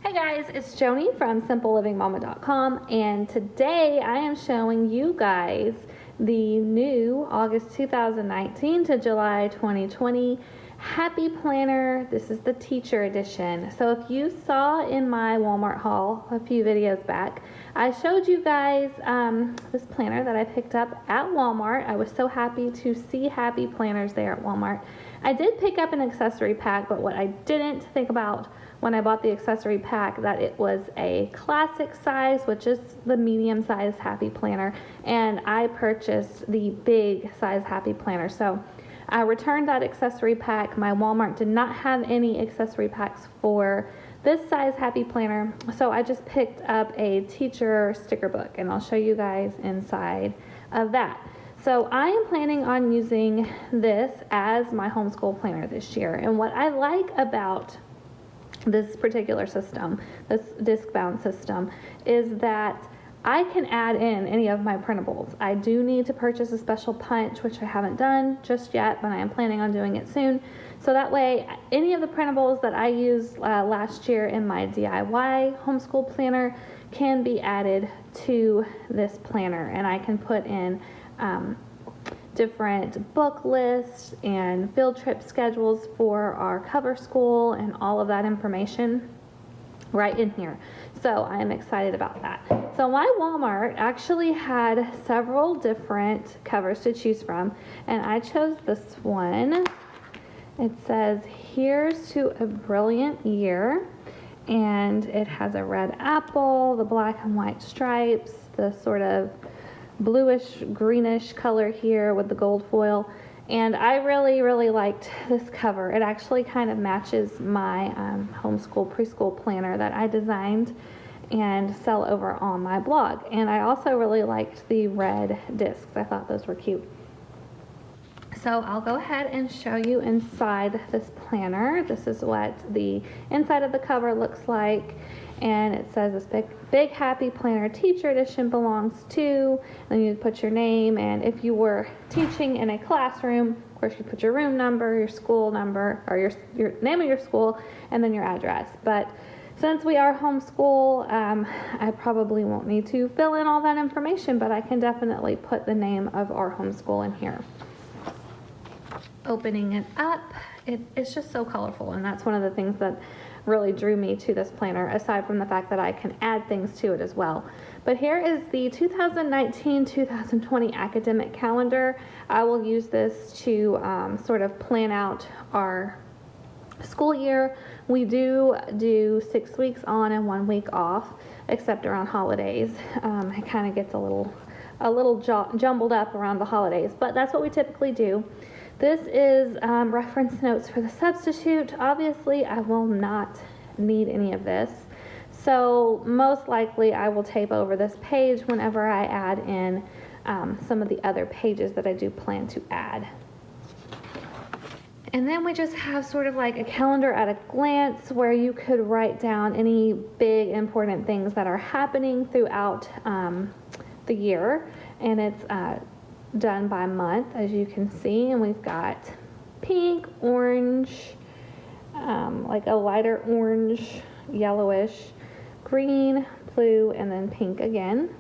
Hey guys, it's Joanie from simplelivingmama.com, and today I am showing you guys the new August 2019 to July 2020 Happy Planner. This is the teacher edition. So if you saw in my Walmart haul a few videos back, I showed you guys this planner that I picked up at Walmart. I was so happy to see Happy Planners there at Walmart. I did pick up an accessory pack, but what I didn't think about when I bought the accessory pack, that it was a classic size, which is the medium size Happy Planner, and I purchased the big size Happy Planner. So I returned that accessory pack. My Walmart did not have any accessory packs for this size Happy Planner, so I just picked up a teacher sticker book, and I'll show you guys inside of that. So I am planning on using this as my homeschool planner this year, and what I like about this particular system, this disc-bound system, is that I can add in any of my printables. I do need to purchase a special punch, which I haven't done just yet, but I am planning on doing it soon. So that way, any of the printables that I used last year in my DIY homeschool planner can be added to this planner, and I can put in different book lists and field trip schedules for our cover school and all of that information right in here. So I am excited about that. So my Walmart actually had several different covers to choose from, and I chose this one. It says, "Here's to a brilliant year," and it has a red apple, the black and white stripes, the sort of bluish greenish color here with the gold foil, and I really liked this cover. It actually kind of matches my homeschool preschool planner that I designed and sell over on my blog, and I also really liked the red discs. I thought those were cute. So I'll go ahead and show you inside this planner. This is what the inside of the cover looks like, and it says this big Happy Planner Teacher Edition belongs to, and you put your name, and if you were teaching in a classroom, of course you put your room number, your school number, or your name of your school, and then your address. But since we are homeschool, I probably won't need to fill in all that information, but I can definitely put the name of our homeschool in here. Opening it up, it's just so colorful, and that's one of the things that really drew me to this planner, aside from the fact that I can add things to it as well. But here is the 2019-2020 academic calendar. I will use this to sort of plan out our school year. We do 6 weeks on and 1 week off, except around holidays. It kind of gets a little jumbled up around the holidays, but that's what we typically do. This is reference notes for the substitute. Obviously, I will not need any of this, so most likely I will tape over this page whenever I add in some of the other pages that I do plan to add. And then we just have sort of like a calendar at a glance where you could write down any big important things that are happening throughout the year, and it's done by month, as you can see, and we've got pink, orange, like a lighter orange, yellowish, green, blue, and then pink again.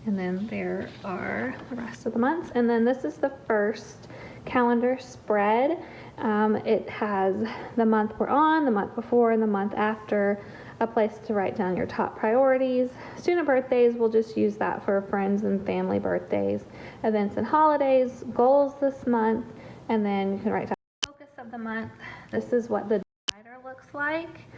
And then there are the rest of the months, and then this is the first calendar spread. It has the month we're on, the month before, and the month after, a place to write down your top priorities. Student birthdays, we'll just use that for friends and family birthdays. Events and holidays, goals this month, and then you can write down the focus of the month. This is what the divider looks like.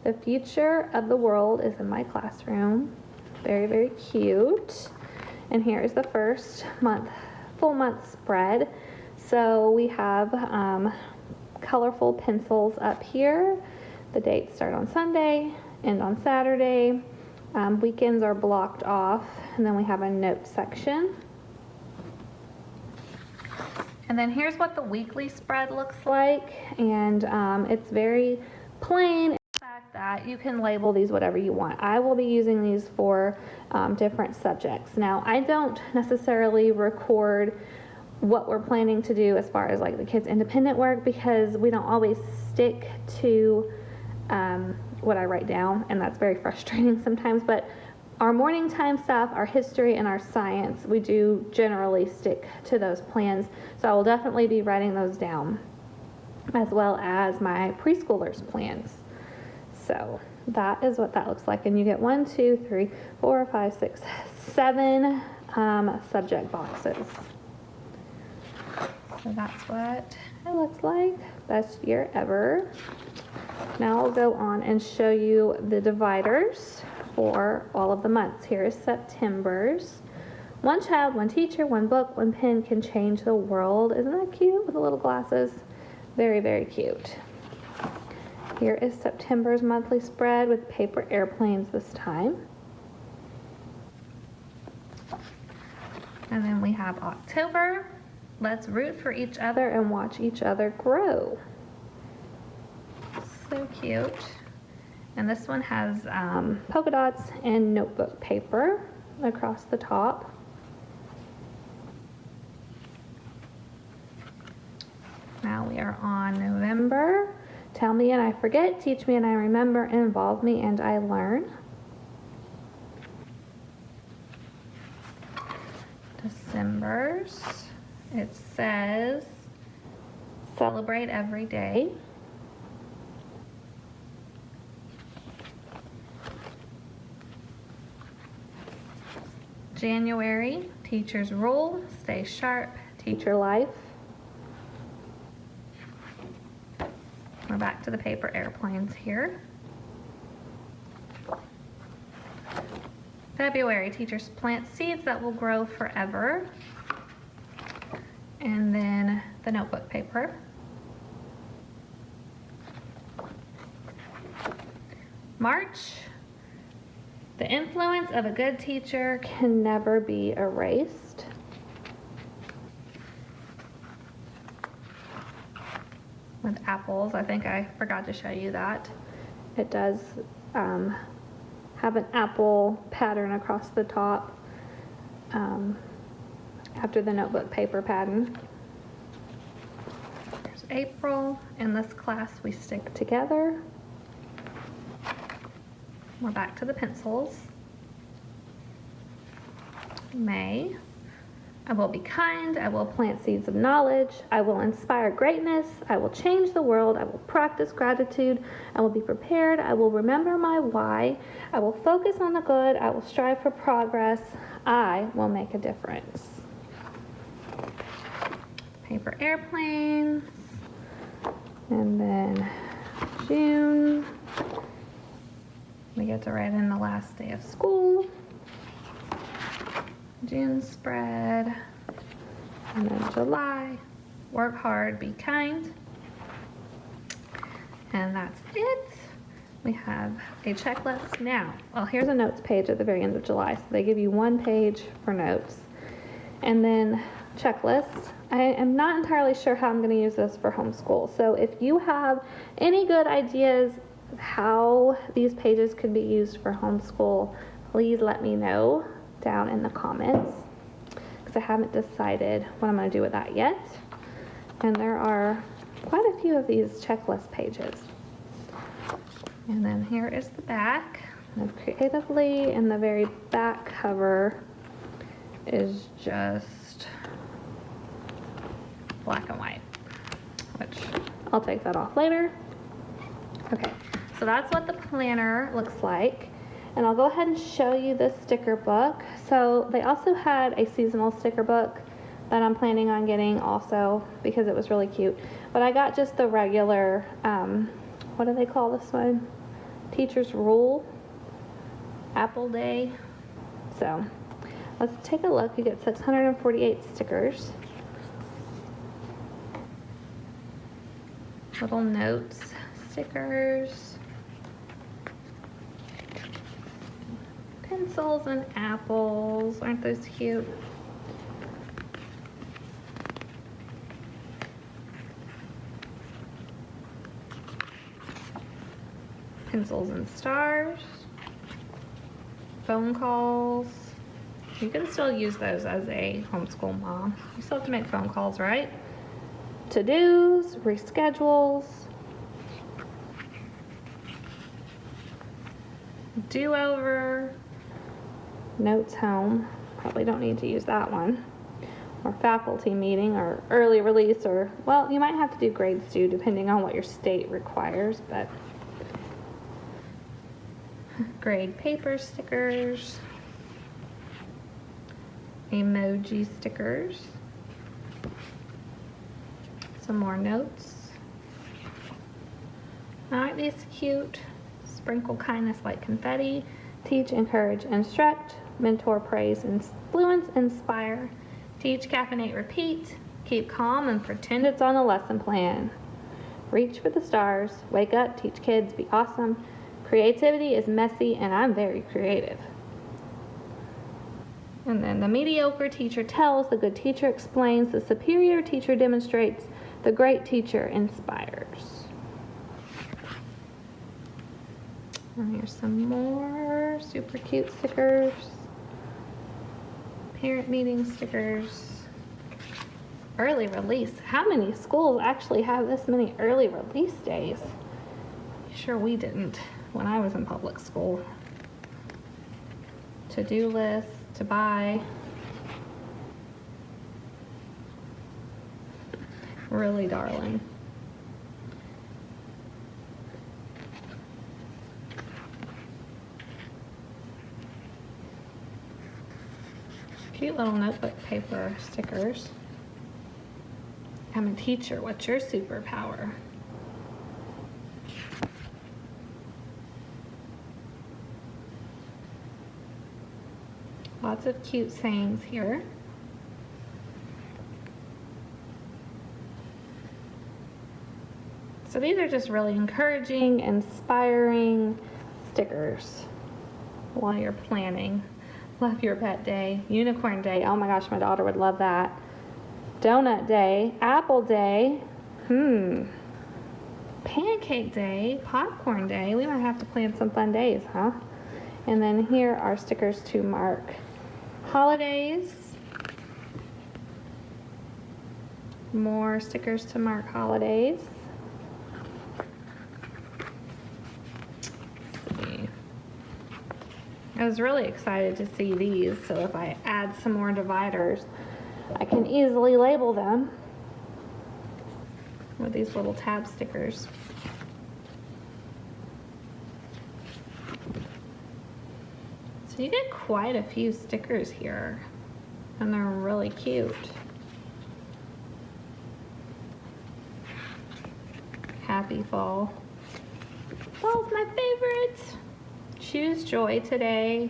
The future of the world is in my classroom. Very cute. And here is the first full month spread. So we have colorful pencils up here. The dates start on Sunday, end on Saturday. Weekends are blocked off, and then we have a note section. And then here's what the weekly spread looks like, and it's very plain. The fact that you can label these whatever you want. I will be using these for different subjects. Now, I don't necessarily record what we're planning to do as far as like the kids' independent work, because we don't always stick to what I write down, and that's very frustrating sometimes, but our morning time stuff, our history, and our science, we do generally stick to those plans, so I will definitely be writing those down, as well as my preschoolers' plans. So that is what that looks like, and you get 1, 2, 3, 4, 5, 6, 7 subject boxes. So that's what it looks like. Best year ever. Now I'll go on and show you the dividers for all of the months. Here is September's. One child, one teacher, one book, one pen can change the world. Isn't that cute with the little glasses? Very, very cute. Here is September's monthly spread with paper airplanes this time. And then we have October. Let's root for each other and watch each other grow. So cute. And this one has polka dots and notebook paper across the top. Now we are on November. Tell me and I forget, teach me and I remember, involve me and I learn. December's, it says, celebrate every day. January, teacher's rule, stay sharp, teacher life. We're back to the paper airplanes here. February, teachers plant seeds that will grow forever. And then the notebook paper. March, the influence of a good teacher can never be erased. With apples, I think I forgot to show you that. It does have an apple pattern across the top after the notebook paper pattern. There's April. In this class, we stick together. We're back to the pencils. May. I will be kind, I will plant seeds of knowledge, I will inspire greatness, I will change the world, I will practice gratitude, I will be prepared, I will remember my why, I will focus on the good, I will strive for progress, I will make a difference. Paper airplanes, and then June, we get to write in the last day of school. June spread, and then July, work hard, be kind, and that's it. We have a checklist now. Well, here's a notes page at the very end of July, so they give you one page for notes, and then checklist. I am not entirely sure how I'm going to use this for homeschool, so if you have any good ideas how these pages could be used for homeschool, please let me know down in the comments, because I haven't decided what I'm going to do with that yet. And there are quite a few of these checklist pages. And then here is the back. Live creatively, and the very back cover is just black and white, which I'll take that off later. Okay, so that's what the planner looks like. And I'll go ahead and show you this sticker book. So they also had a seasonal sticker book that I'm planning on getting also because it was really cute. But I got just the regular, what do they call this one? Teacher's Rule, Apple Day. So let's take a look. You get 648 stickers. Little notes, stickers. Pencils and apples. Aren't those cute? Pencils and stars. Phone calls. You can still use those as a homeschool mom. You still have to make phone calls, right? To-dos, reschedules. do-over, notes home, probably don't need to use that one, or faculty meeting, or early release, or, well, you might have to do grades due depending on what your state requires, but grade paper stickers, emoji stickers, some more notes. Aren't these cute? Sprinkle kindness like confetti, teach, encourage, instruct, mentor, praise, influence, inspire, teach, caffeinate, repeat, keep calm and pretend it's on a lesson plan, reach for the stars, wake up, teach kids, be awesome, creativity is messy and I'm very creative. And then the mediocre teacher tells, the good teacher explains, the superior teacher demonstrates, the great teacher inspires. And here's some more super cute stickers. Parent meeting stickers. Early release. How many schools actually have this many early release days? Sure, we didn't when I was in public school. To-do list, to buy. Really darling. Cute little notebook paper stickers. I'm a teacher. What's your superpower? Lots of cute sayings here. So these are just really encouraging, inspiring stickers while you're planning. Love your pet day. Unicorn day. Oh my gosh, my daughter would love that. Donut day. Apple day. Pancake day. Popcorn day. We might have to plan some fun days, huh? And then here are stickers to mark holidays. More stickers to mark holidays. I was really excited to see these, so if I add some more dividers, I can easily label them with these little tab stickers. So you get quite a few stickers here, and they're really cute. Happy fall. Fall's my favorite. Choose joy today.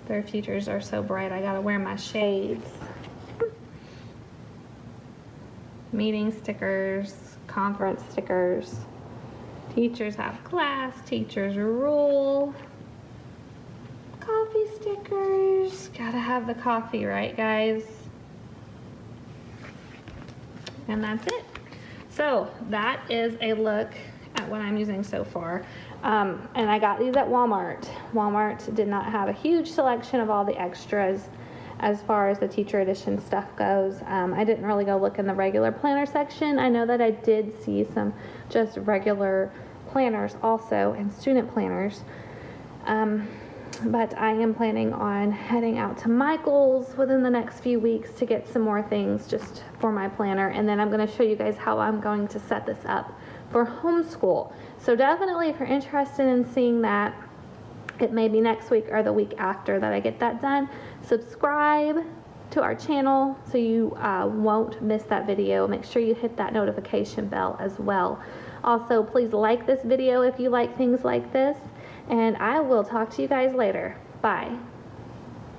Their futures are so bright, I gotta wear my shades. Meeting stickers, conference stickers. Teachers have class, teachers rule. Coffee stickers. Gotta have the coffee, right, guys? And that's it. So that is a look at what I'm using so far. And I got these at Walmart. Walmart did not have a huge selection of all the extras as far as the teacher edition stuff goes. I didn't really go look in the regular planner section. I know that I did see some just regular planners also and student planners. But I am planning on heading out to Michael's within the next few weeks to get some more things just for my planner. And then I'm going to show you guys how I'm going to set this up for homeschool. So definitely if you're interested in seeing that, it may be next week or the week after that I get that done. Subscribe to our channel so you won't miss that video. Make sure you hit that notification bell as well. Also, please like this video if you like things like this, and I will talk to you guys later. Bye.